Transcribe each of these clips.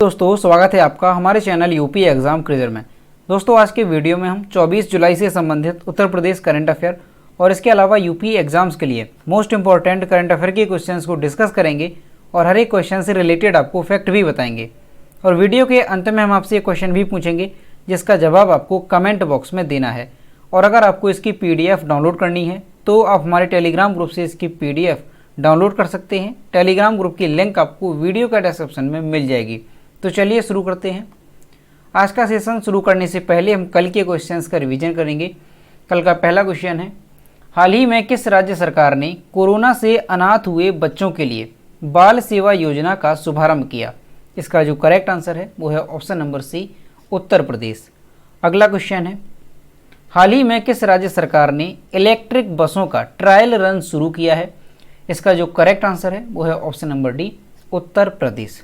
दोस्तों स्वागत है आपका हमारे चैनल यूपी एग्जाम क्विज़र में। दोस्तों आज के वीडियो में हम 24 जुलाई से संबंधित उत्तर प्रदेश करंट अफेयर और इसके अलावा यूपी एग्जाम्स के लिए मोस्ट इंपॉर्टेंट करंट अफेयर के क्वेश्चंस को डिस्कस करेंगे और हर एक क्वेश्चन से रिलेटेड आपको फैक्ट भी बताएंगे। और वीडियो के अंत में हम आपसे एक क्वेश्चन भी पूछेंगे जिसका जवाब आपको कमेंट बॉक्स में देना है। और अगर आपको इसकी PDF डाउनलोड करनी है तो आप हमारे टेलीग्राम ग्रुप से इसकी PDF डाउनलोड कर सकते हैं। टेलीग्राम ग्रुप की लिंक आपको वीडियो का डिस्क्रिप्शन में मिल जाएगी। तो चलिए शुरू करते हैं। आज का सेशन शुरू करने से पहले हम कल के क्वेश्चंस का रिवीजन करेंगे। कल का पहला क्वेश्चन है, हाल ही में किस राज्य सरकार ने कोरोना से अनाथ हुए बच्चों के लिए बाल सेवा योजना का शुभारंभ किया? इसका जो करेक्ट आंसर है वो है option number C, Uttar Pradesh. अगला क्वेश्चन है, हाल ही में किस राज्य सरकार ने इलेक्ट्रिक बसों का ट्रायल रन शुरू किया है? इसका जो करेक्ट आंसर है वो है option number D, Uttar Pradesh.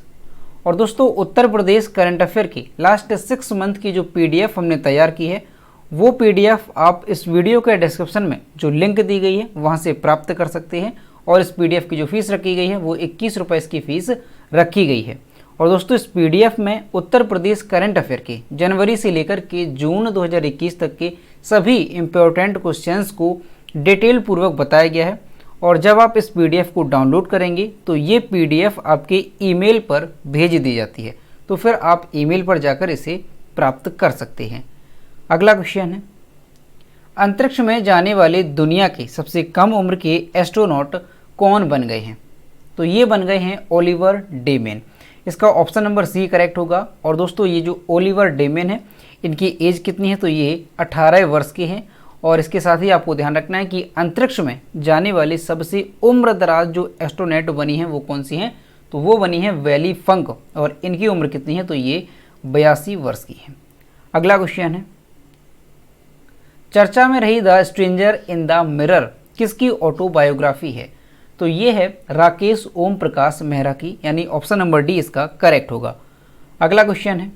और दोस्तों उत्तर प्रदेश करंट अफेयर की लास्ट 6 मंथ की जो PDF हमने तैयार की है वो PDF आप इस वीडियो के डिस्क्रिप्शन में जो लिंक दी गई है वहाँ से प्राप्त कर सकते हैं। और इस PDF की जो फीस रखी गई है वो 21 रुपये इसकी फ़ीस रखी गई है। और दोस्तों इस PDF में उत्तर प्रदेश करंट अफेयर के जनवरी से लेकर के जून 2021 तक के सभी इम्पोर्टेंट क्वेश्चंस को डिटेल पूर्वक बताया गया है। और जब आप इस PDF को डाउनलोड करेंगे तो ये PDF आपके ईमेल पर भेज दी जाती है, तो फिर आप ईमेल पर जाकर इसे प्राप्त कर सकते हैं। अगला क्वेश्चन है, अंतरिक्ष में जाने वाले दुनिया के सबसे कम उम्र के एस्ट्रोनॉट कौन बन गए हैं? तो ये बन गए हैं ओलिवर डेमेन। इसका ऑप्शन नंबर सी करेक्ट होगा। और दोस्तों ये जो ओलिवर डेमेन है इनकी एज कितनी है? तो ये 18 वर्ष के हैं। और इसके साथ ही आपको ध्यान रखना है कि अंतरिक्ष में जाने वाली सबसे उम्र दराज जो एस्ट्रोनॉट बनी है वो कौन सी हैं? तो वो बनी है वेली फंक। और इनकी उम्र कितनी है? तो ये 82 वर्ष की है। अगला क्वेश्चन है, चर्चा में रही the stranger in the mirror किसकी ऑटोबायोग्राफी है? तो ये है राकेश ओम प्रकाश मेहरा की, यानी ऑप्शन नंबर डी इसका करेक्ट होगा। अगला क्वेश्चन है,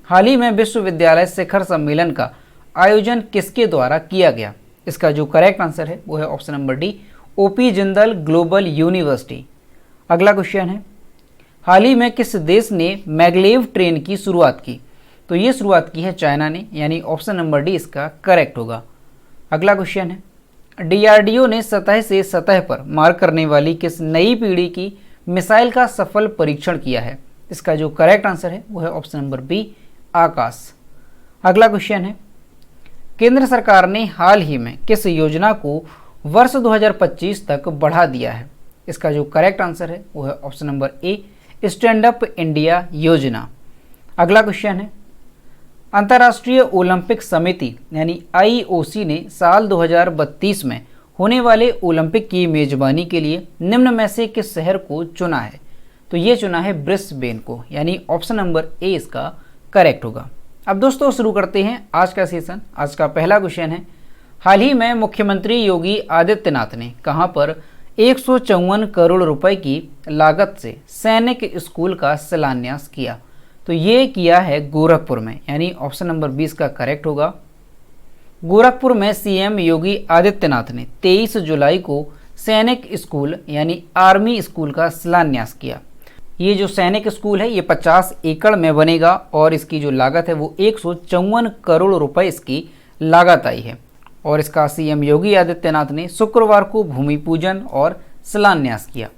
हाल ही में विश्वविद्यालय शिखर सम्मेलन का आयोजन किसके द्वारा किया गया? इसका जो करेक्ट आंसर है वो है option number D, OP Jindal global university. अगला क्वेश्चन है, हाल ही में किस देश ने मैगलेव ट्रेन की शुरुआत की? तो ये शुरुआत की है चाइना ने, यानी ऑप्शन नंबर डी इसका करेक्ट होगा। अगला क्वेश्चन है, DRDO ने सतह से सतह पर मार करने वाली किस नई पीढ़ी की मिसाइल का सफल परीक्षण किया है? इसका जो करेक्ट आंसर है वो है ऑप्शन नंबर बी, आकाश। अगला क्वेश्चन है, केंद्र सरकार ने हाल ही में किस योजना को वर्ष 2025 तक बढ़ा दिया है? इसका जो करेक्ट आंसर है वो है option number A, stand up India योजना। अगला क्वेश्चन है, अंतर्राष्ट्रीय ओलंपिक समिति यानी IOC ने साल 2032 में होने वाले ओलंपिक की मेजबानी के लिए निम्न में से किस शहर को चुना है? तो ये चुना है ब्रिस्बेन को, यानी ऑप्शन नंबर ए इसका करेक्ट होगा। अब दोस्तों शुरू करते हैं आज का सेशन। आज का पहला क्वेश्चन है, हाल ही में मुख्यमंत्री योगी आदित्यनाथ ने कहां पर 154 करोड़ रुपए की लागत से सैनिक स्कूल का शिलान्यास किया? तो ये किया है गोरखपुर में, यानी ऑप्शन नंबर 20 का करेक्ट होगा। गोरखपुर में CM योगी आदित्यनाथ ने 23 जुलाई को सैनिक स्कूल यानी आर्मी स्कूल का शिलान्यास किया। ये जो सैनिक स्कूल है ये 50 एकड़ में बनेगा और इसकी जो लागत है वो 154 करोड़ रुपए इसकी लागत आई है। और इसका CM योगी आदित्यनाथ ने शुक्रवार को भूमि पूजन और शिलान्यास किया।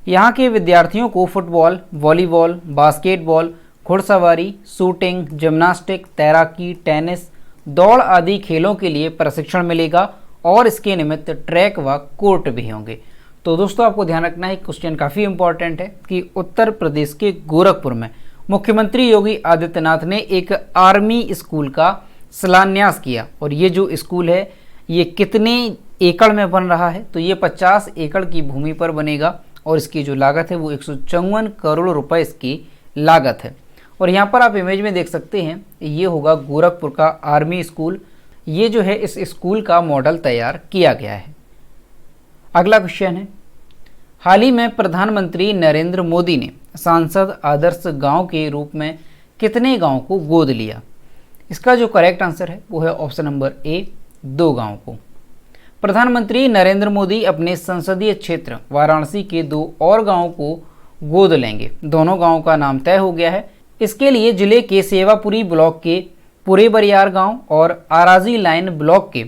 यहाँ के विद्यार्थियों को फुटबॉल, वॉलीबॉल, बास्केटबॉल, घुड़सवारी, शूटिंग, जिम्नास्टिक, तैराकी, टेनिस, दौड़ आदि खेलों के लिए प्रशिक्षण मिलेगा और इसके निमित्त ट्रैक व कोर्ट भी होंगे। तो दोस्तों आपको ध्यान रखना है, क्वेश्चन काफ़ी इंपॉर्टेंट है कि उत्तर प्रदेश के गोरखपुर में मुख्यमंत्री योगी आदित्यनाथ ने एक आर्मी स्कूल का शिलान्यास किया। और ये जो स्कूल है ये कितने एकड़ में बन रहा है? तो ये 50 एकड़ की भूमि पर बनेगा और इसकी जो लागत है वो 154 करोड़ रुपए इसकी लागत है। और यहाँ पर आप इमेज में देख सकते हैं ये होगा गोरखपुर का आर्मी स्कूल। ये जो है इस स्कूल का मॉडल तैयार किया गया है। अगला क्वेश्चन है, हाल ही में प्रधानमंत्री नरेंद्र मोदी ने सांसद आदर्श गांव के रूप में कितने गांव को गोद लिया? इसका जो करेक्ट आंसर है वो है ऑप्शन नंबर ए, 2 गांव को। प्रधानमंत्री नरेंद्र मोदी अपने संसदीय क्षेत्र वाराणसी के 2 और गांवों को गोद लेंगे। दोनों गांवों का नाम तय हो गया है। इसके लिए जिले के सेवापुरी ब्लॉक के पुरे बरियार गांव और आराजी लाइन ब्लॉक के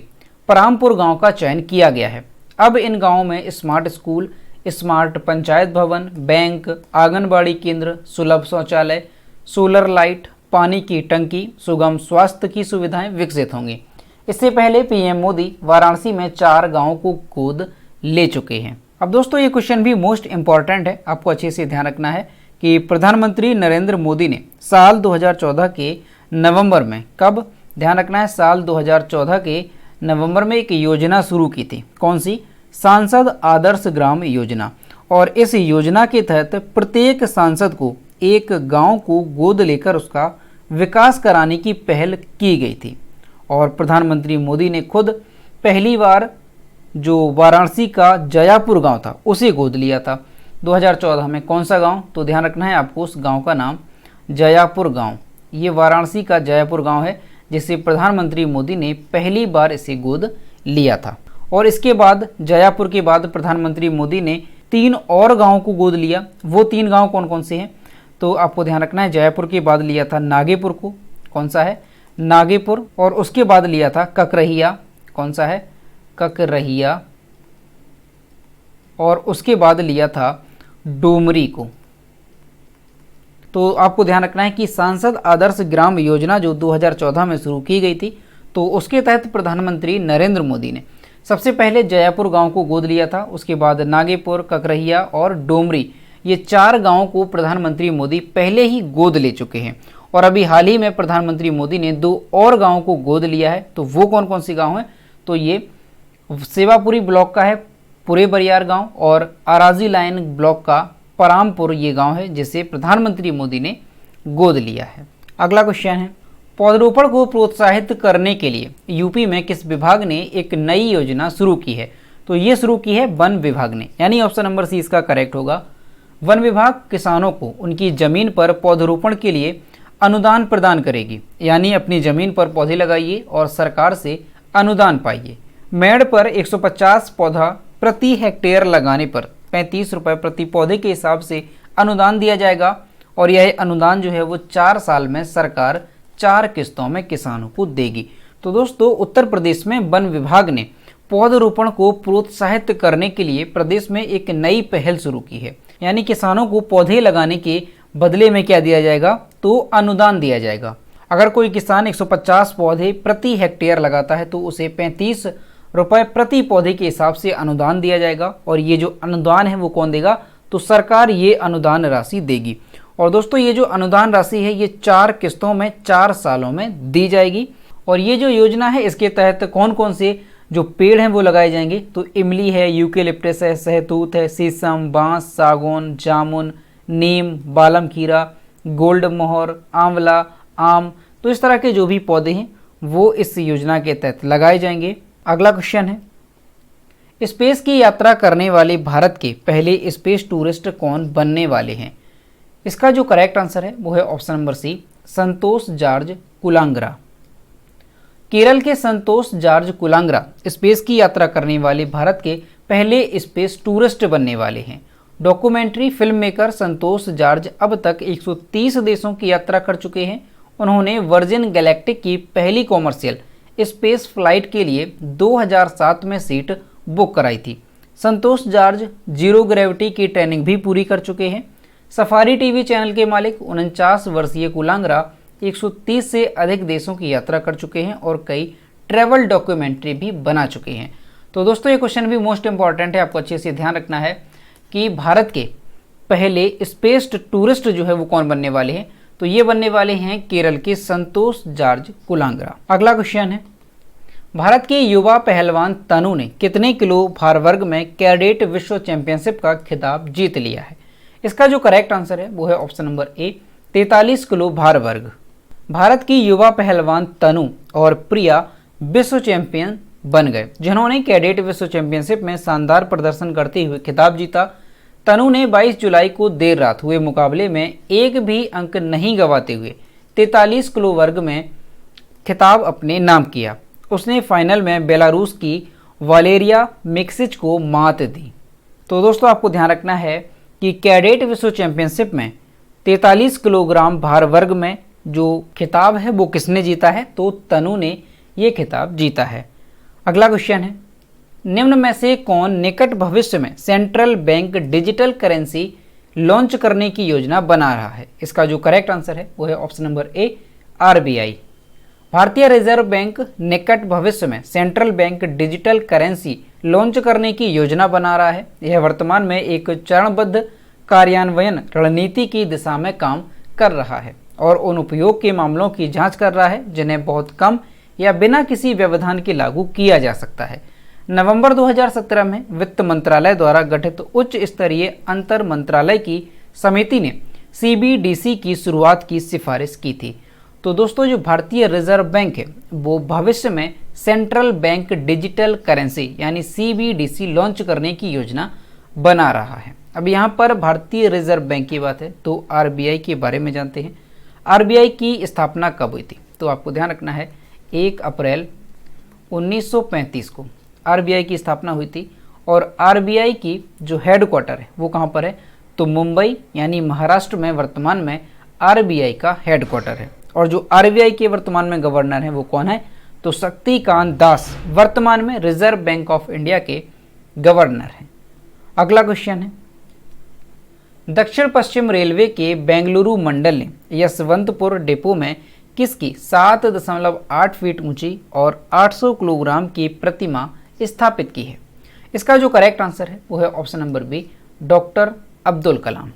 परामपुर गांव का चयन किया गया है। अब इन गांवों में स्मार्ट स्कूल, स्मार्ट पंचायत भवन, बैंक, आंगनबाड़ी केंद्र, सुलभ शौचालय, सोलर लाइट, पानी की टंकी, सुगम स्वास्थ्य की सुविधाएं विकसित होंगी। इससे पहले पीएम मोदी वाराणसी में 4 गांवों को गोद ले चुके हैं। अब दोस्तों ये क्वेश्चन भी मोस्ट इंपॉर्टेंट है, आपको अच्छे से ध्यान रखना है कि प्रधानमंत्री नरेंद्र मोदी ने साल 2014 के नवंबर में, कब ध्यान रखना है, साल 2014 के नवंबर में एक योजना शुरू की थी। कौन सी? सांसद आदर्श ग्राम योजना। और इस योजना के तहत प्रत्येक सांसद को एक गांव को गोद लेकर उसका विकास कराने की पहल की गई थी। और प्रधानमंत्री मोदी ने खुद पहली बार जो वाराणसी का जयापुर गांव था उसे गोद लिया था 2014 में। कौन सा गांव? तो ध्यान रखना है आपको, उस गांव का नाम जयापुर गांव। ये वाराणसी का जयापुर गांव है जिसे प्रधानमंत्री मोदी ने पहली बार इसे गोद लिया था। और इसके बाद जयापुर के बाद प्रधानमंत्री मोदी ने 3 और गांवों को गोद लिया। वो 3 गांव कौन कौन से हैं? तो आपको ध्यान रखना है, जयपुर के बाद लिया था नागेपुर को। कौन सा है? नागेपुर। और उसके बाद लिया था ककरहिया। कौन सा है? ककरहिया। और उसके बाद लिया था डोमरी को। तो आपको ध्यान रखना है कि सांसद आदर्श ग्राम योजना जो 2014 में शुरू की गई थी, तो उसके तहत प्रधानमंत्री नरेंद्र मोदी ने सबसे पहले जयापुर गांव को गोद लिया था। उसके बाद नागेपुर, ककरहिया और डोमरी, ये 4 गांवों को प्रधानमंत्री मोदी पहले ही गोद ले चुके हैं। और अभी हाल ही में प्रधानमंत्री मोदी ने 2 और गांवों को गोद लिया है। तो वो कौन कौन से गांव हैं? तो ये सेवापुरी ब्लॉक का है पुरे बरियार गांव, और आराजी लाइन ब्लॉक का परामपुर ये गांव है जिसे प्रधानमंत्री मोदी ने गोद लिया है। अगला क्वेश्चन है, पौधरोपण को प्रोत्साहित करने के लिए यूपी में किस विभाग ने एक नई योजना शुरू की है? तो ये शुरू की है वन विभाग ने, यानी ऑप्शन नंबर सी इसका करेक्ट होगा। वन विभाग किसानों को उनकी जमीन पर पौधरोपण के लिए अनुदान प्रदान करेगी, यानी अपनी जमीन पर पौधे लगाइए और सरकार से अनुदान पाइए। मेड़ पर 150 पौधा प्रति हेक्टेयर लगाने पर 35 रुपये प्रति पौधे के हिसाब से अनुदान दिया जाएगा। और यह अनुदान जो है वो 4 साल में सरकार 4 किस्तों में किसानों को देगी। तो दोस्तों उत्तर प्रदेश में वन विभाग ने पौधरोपण को प्रोत्साहित करने के लिए प्रदेश में एक नई पहल शुरू की है, यानी किसानों को पौधे लगाने के बदले में क्या दिया जाएगा? तो अनुदान दिया जाएगा। अगर कोई किसान 150 पौधे प्रति हेक्टेयर लगाता है तो उसे 35 रुपये प्रति पौधे के हिसाब से अनुदान दिया जाएगा। और ये जो अनुदान है वो कौन देगा? तो सरकार ये अनुदान राशि देगी। और दोस्तों ये जो अनुदान राशि है ये 4 किस्तों में 4 सालों में दी जाएगी। और ये जो योजना है इसके तहत कौन कौन से जो पेड़ हैं वो लगाए जाएंगे? तो इमली है, यूकेलिप्टस है, सहतूत है, शीशम, बांस, सागौन, जामुन, नीम, बालम खीरा, गोल्ड मोहर, आंवला, आम, तो इस तरह के जो भी पौधे हैं वो इस योजना के तहत लगाए जाएंगे। अगला क्वेश्चन है, स्पेस की यात्रा करने वाले भारत के पहले स्पेस टूरिस्ट कौन बनने वाले हैं? इसका जो करेक्ट आंसर है वो है ऑप्शन नंबर सी, संतोष जॉर्ज कुलांगरा। केरल के संतोष जॉर्ज कुलांगरा स्पेस की यात्रा करने वाले भारत के पहले स्पेस टूरिस्ट बनने वाले हैं। डॉक्यूमेंट्री फिल्म मेकर संतोष जॉर्ज अब तक 130 देशों की यात्रा कर चुके हैं। उन्होंने वर्जिन गैलेक्टिक की पहली कॉमर्शियल स्पेस फ्लाइट के लिए 2007 में सीट बुक कराई थी। संतोष जॉर्ज जीरो ग्रेविटी की ट्रेनिंग भी पूरी कर चुके हैं। सफारी टीवी चैनल के मालिक 49 वर्षीय कुलांगरा 130 से अधिक देशों की यात्रा कर चुके हैं और कई ट्रैवल डॉक्यूमेंट्री भी बना चुके हैं। तो दोस्तों ये क्वेश्चन भी मोस्ट इंपॉर्टेंट है, आपको अच्छे से ध्यान रखना है कि भारत के पहले स्पेस टूरिस्ट जो है वो कौन बनने वाले हैं? तो ये बनने वाले हैं केरल के संतोष जॉर्ज कुलांगरा। अगला क्वेश्चन है, भारत के युवा पहलवान तनु ने कितने किलो भार वर्ग में कैडेट विश्व चैंपियनशिप का खिताब जीत लिया है? इसका जो करेक्ट आंसर है वो है ऑप्शन नंबर ए, 43 किलो भार वर्ग। भारत की युवा पहलवान तनु और प्रिया विश्व चैंपियन बन गए, जिन्होंने कैडेट विश्व चैंपियनशिप में शानदार प्रदर्शन करते हुए खिताब जीता। तनु ने 22 जुलाई को देर रात हुए मुकाबले में एक भी अंक नहीं गंवाते हुए 43 किलो वर्ग में खिताब अपने नाम किया। उसने फाइनल में बेलारूस की वालेरिया मिक्सिच को मात दी। तो दोस्तों आपको ध्यान रखना है कि कैडेट विश्व चैंपियनशिप में 43 किलोग्राम भार वर्ग में जो खिताब है वो किसने जीता है? तो तनु ने ये खिताब जीता है। अगला क्वेश्चन है, निम्न में से कौन निकट भविष्य में central bank digital currency launch करने की योजना बना रहा है? इसका जो करेक्ट आंसर है वो है ऑप्शन नंबर ए, आरबीआई। भारतीय रिजर्व बैंक निकट भविष्य में central bank digital currency launch करने की योजना बना रहा है। यह वर्तमान में एक चरणबद्ध कार्यान्वयन रणनीति की दिशा में काम कर रहा है और उन उपयोग के मामलों की जांच कर रहा है जिन्हें बहुत कम या बिना किसी व्यवधान के लागू किया जा सकता है। नवंबर 2017 में वित्त मंत्रालय द्वारा गठित उच्च स्तरीय अंतर मंत्रालय की समिति ने सीबीडीसी की शुरुआत की सिफारिश की थी। तो दोस्तों जो भारतीय रिजर्व बैंक है वो भविष्य में सेंट्रल बैंक डिजिटल करेंसी यानी सीबीडीसी लॉन्च करने की योजना बना रहा है। अब यहाँ पर भारतीय रिजर्व बैंक की बात है तो आरबीआई के बारे में जानते हैं। आरबीआई की स्थापना कब हुई थी? तो आपको ध्यान रखना है 1 अप्रैल 1935 को आरबीआई की स्थापना हुई थी और आरबीआई की जो हेडक्वार्टर है वो कहाँ पर है? तो मुंबई यानी महाराष्ट्र में वर्तमान में आरबीआई का हेडक्वार्टर है। और जो आरबीआई के वर्तमान में गवर्नर हैं वो कौन है? तो शक्तिकांत दास वर्तमान में रिजर्व बैंक ऑफ इंडिया के गवर्नर हैं। अगला क्वेश्चन है, दक्षिण पश्चिम रेलवे के बेंगलुरु मंडल ने यशवंतपुर डिपो में किसकी 7.8 फीट ऊंची और 800 किलोग्राम की प्रतिमा स्थापित की है? इसका जो करेक्ट आंसर है वो है option number B, doctor Abdul Kalam.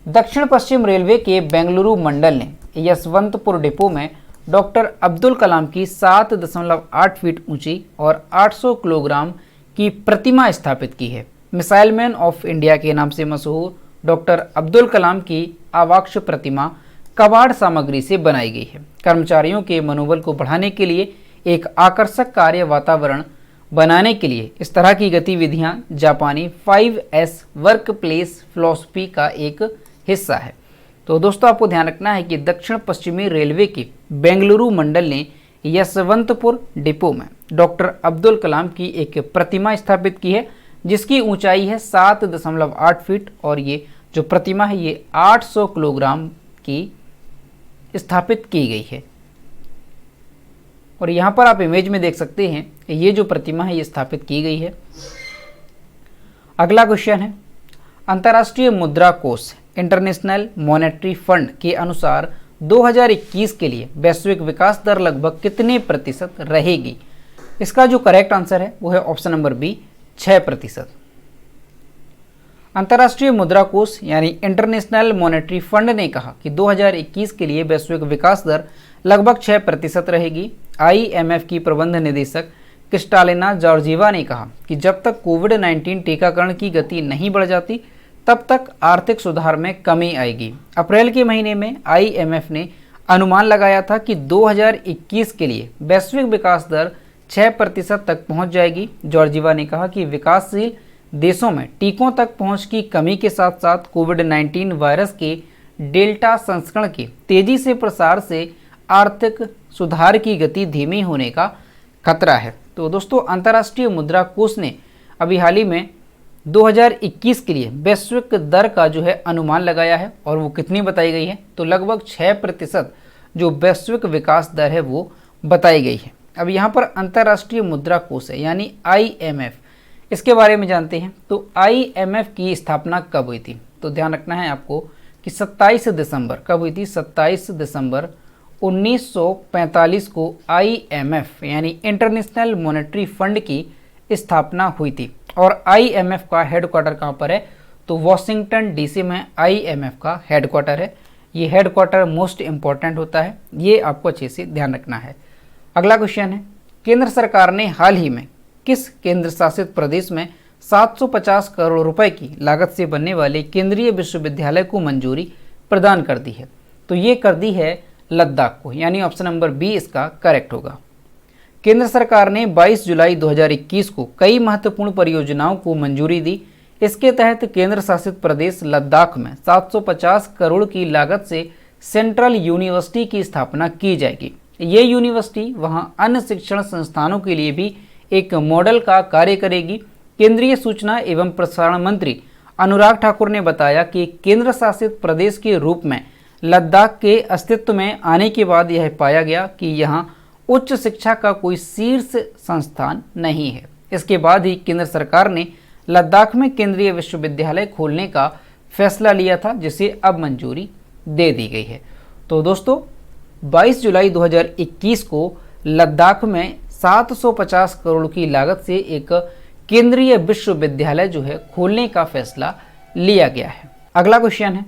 दक्षिण पश्चिम रेलवे के बेंगलुरु मंडल ने यशवंतपुर डिपो में डॉक्टर अब्दुल कलाम की 7.8 फीट ऊंची और 800 किलोग्राम की प्रतिमा स्थापित की है। मिसाइल मैन ऑफ इंडिया के नाम से मशहूर डॉक्टर अब्दुल कलाम की आवाक्ष प्रतिमा कबाड़ सामग्री से बनाई गई है। कर्मचारियों के मनोबल को बढ़ाने के लिए एक आकर्षक कार्य वातावरण बनाने के लिए इस तरह की गतिविधियां जापानी 5S वर्क प्लेस फिलॉसफी का एक हिस्सा है। तो दोस्तों आपको ध्यान रखना है कि दक्षिण पश्चिमी रेलवे के बेंगलुरु मंडल ने यशवंतपुर डिपो में डॉक्टर अब्दुल कलाम की एक प्रतिमा स्थापित की है जिसकी ऊंचाई है 7.8 फीट और ये जो प्रतिमा है ये 800 किलोग्राम की स्थापित की गई है। और यहाँ पर आप इमेज में देख सकते हैं ये जो प्रतिमा है ये स्थापित की गई है। अगला क्वेश्चन है, अंतर्राष्ट्रीय मुद्रा कोष इंटरनेशनल मॉनेटरी फंड के अनुसार 2021 के लिए वैश्विक विकास दर लगभग कितने प्रतिशत रहेगी? इसका जो करेक्ट आंसर है वो है ऑप्शन नंबर बी, 6%। अंतर्राष्ट्रीय मुद्रा कोष यानी इंटरनेशनल मॉनेटरी फंड ने कहा कि 2021 के लिए वैश्विक विकास दर लगभग 6% रहेगी। आईएमएफ की प्रबंध निदेशक क्रिस्टालिना जॉर्जीवा ने कहा कि जब तक कोविड-19 टीकाकरण की गति नहीं बढ़ जाती तब तक आर्थिक सुधार में कमी आएगी। अप्रैल के महीने में आईएमएफ ने अनुमान लगाया था कि 2021 के लिए वैश्विक विकास दर 6% तक पहुंच जाएगी। जॉर्जीवा ने कहा कि विकासशील देशों में टीकों तक पहुंच की कमी के साथ साथ कोविड-19 वायरस के डेल्टा संस्करण के तेजी से प्रसार से आर्थिक सुधार की गति धीमी होने का खतरा है। तो दोस्तों अंतर्राष्ट्रीय मुद्रा कोष ने अभी हाल ही में 2021 के लिए वैश्विक दर का जो है अनुमान लगाया है और वो कितनी बताई गई है? तो लगभग 6% जो वैश्विक विकास दर है वो बताई गई है। अब यहाँ पर अंतर्राष्ट्रीय मुद्रा कोष है यानी आईएमएफ, इसके बारे में जानते हैं। तो आईएमएफ की स्थापना कब हुई थी? तो ध्यान रखना है आपको कि 27 दिसंबर कब हुई थी? 27 दिसंबर 1945 को आईएमएफ यानी इंटरनेशनल मॉनेटरी फंड की स्थापना हुई थी। और आईएमएफ का हेडक्वार्टर कहाँ पर है? तो वॉशिंगटन डीसी में आईएमएफ का हेडक्वार्टर है। ये हेडक्वार्टर मोस्ट इंपॉर्टेंट होता है, ये आपको अच्छे से ध्यान रखना है। अगला क्वेश्चन है, केंद्र सरकार ने हाल ही में किस केंद्र शासित प्रदेश में 750 करोड़ रुपए की लागत से बनने वाले केंद्रीय विश्वविद्यालय को मंजूरी प्रदान कर दी है? तो ये कर दी है लद्दाख को, यानी ऑप्शन नंबर बी इसका करेक्ट होगा। केंद्र सरकार ने 22 जुलाई 2021 को कई महत्वपूर्ण परियोजनाओं को मंजूरी दी। इसके तहत केंद्र शासित प्रदेश लद्दाख में 750 करोड़ की लागत से सेंट्रल यूनिवर्सिटी की स्थापना की जाएगी। ये यूनिवर्सिटी वहां अन्य शिक्षण संस्थानों के लिए भी एक मॉडल का कार्य करेगी। केंद्रीय सूचना एवं प्रसारण मंत्री अनुराग ठाकुर ने बताया कि केंद्र शासित प्रदेश के रूप में लद्दाख के अस्तित्व में आने के बाद यह पाया गया कि यहाँ उच्च शिक्षा का कोई शीर्ष संस्थान नहीं है। इसके बाद ही केंद्र सरकार ने लद्दाख में केंद्रीय विश्वविद्यालय खोलने का फैसला लिया था, जिसे अब मंजूरी दे दी गई है। तो दोस्तों 22 जुलाई 2021 को लद्दाख में 750 करोड़ की लागत से एक केंद्रीय विश्वविद्यालय जो है खोलने का फैसला लिया गया है। अगला क्वेश्चन है,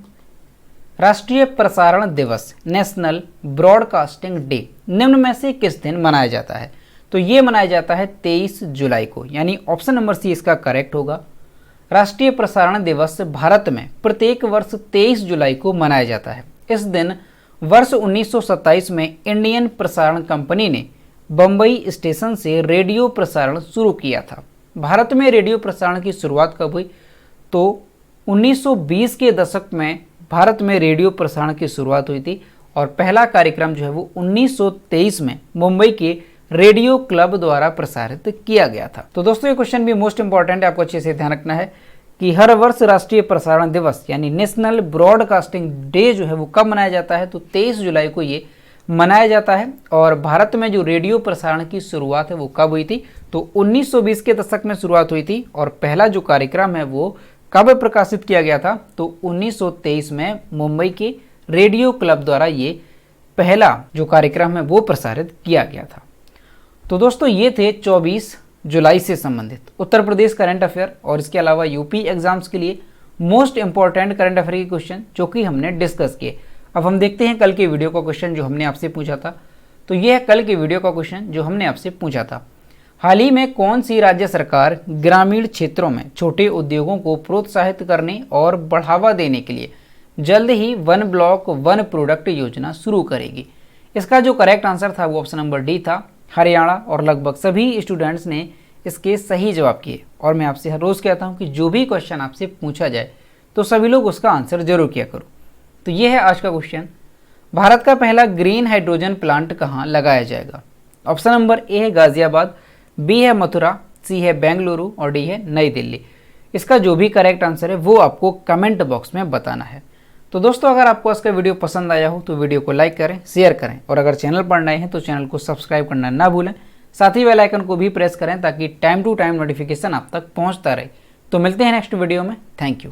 राष्ट्रीय प्रसारण दिवस नेशनल ब्रॉडकास्टिंग डे निम्न में से किस दिन मनाया जाता है? तो ये मनाया जाता है 23 जुलाई को, यानी ऑप्शन नंबर सी इसका करेक्ट होगा। राष्ट्रीय प्रसारण दिवस भारत में प्रत्येक वर्ष 23 जुलाई को मनाया जाता है। इस दिन वर्ष 1927 में इंडियन प्रसारण कंपनी ने बम्बई स्टेशन से रेडियो प्रसारण शुरू किया था। भारत में रेडियो प्रसारण की शुरुआत कब हुई? तो 1920 के दशक में भारत में रेडियो प्रसारण की शुरुआत हुई थी और पहला कार्यक्रम जो है वो 1923 में मुंबई के रेडियो क्लब द्वारा प्रसारित किया गया था। तो दोस्तों ये क्वेश्चन भी मोस्ट इंपॉर्टेंट है, आपको अच्छे से ध्यान रखना है कि हर वर्ष राष्ट्रीय प्रसारण दिवस यानी नेशनल ब्रॉडकास्टिंग डे जो है वो कब मनाया जाता है? तो 23 जुलाई को ये मनाया जाता है। और भारत में जो रेडियो प्रसारण की शुरुआत है वो कब हुई थी? तो 1920 के दशक में शुरुआत हुई थी और पहला जो कार्यक्रम है वो कब प्रकाशित किया गया था? तो 1923 में मुंबई के रेडियो क्लब द्वारा ये पहला जो कार्यक्रम है वो प्रसारित किया गया था। तो दोस्तों ये थे 24 जुलाई से संबंधित उत्तर प्रदेश करंट अफेयर और इसके अलावा यूपी एग्जाम्स के लिए मोस्ट इंपॉर्टेंट करंट अफेयर के क्वेश्चन जो कि हमने डिस्कस किए। अब हम देखते हैं कल के वीडियो का क्वेश्चन जो हमने आपसे पूछा था। तो यह है कल के वीडियो का क्वेश्चन जो हमने आपसे पूछा था। हाल ही में कौन सी राज्य सरकार ग्रामीण क्षेत्रों में छोटे उद्योगों को प्रोत्साहित करने और बढ़ावा देने के लिए जल्द ही वन ब्लॉक वन प्रोडक्ट योजना शुरू करेगी? इसका जो करेक्ट आंसर था वो ऑप्शन नंबर डी था, हरियाणा। और लगभग सभी स्टूडेंट्स ने इसके सही जवाब किए। और मैं आपसे हर रोज़ कहता हूं कि जो भी क्वेश्चन आपसे पूछा जाए तो सभी लोग उसका आंसर जरूर किया करो। तो ये है आज का क्वेश्चन, भारत का पहला ग्रीन हाइड्रोजन प्लांट कहाँ लगाया जाएगा? ऑप्शन नंबर ए है गाजियाबाद, बी है मथुरा, सी है बेंगलुरु और डी है नई दिल्ली। इसका जो भी करेक्ट आंसर है वो आपको कमेंट बॉक्स में बताना है। तो दोस्तों अगर आपको इसका वीडियो पसंद आया हो तो वीडियो को लाइक करें, शेयर करें और अगर चैनल पर नए हैं तो चैनल को सब्सक्राइब करना ना भूलें। साथ ही बेल आइकन को भी प्रेस करें ताकि टाइम टू टाइम नोटिफिकेशन आप तक पहुंचता रहे। तो मिलते हैं नेक्स्ट वीडियो में। Thank you.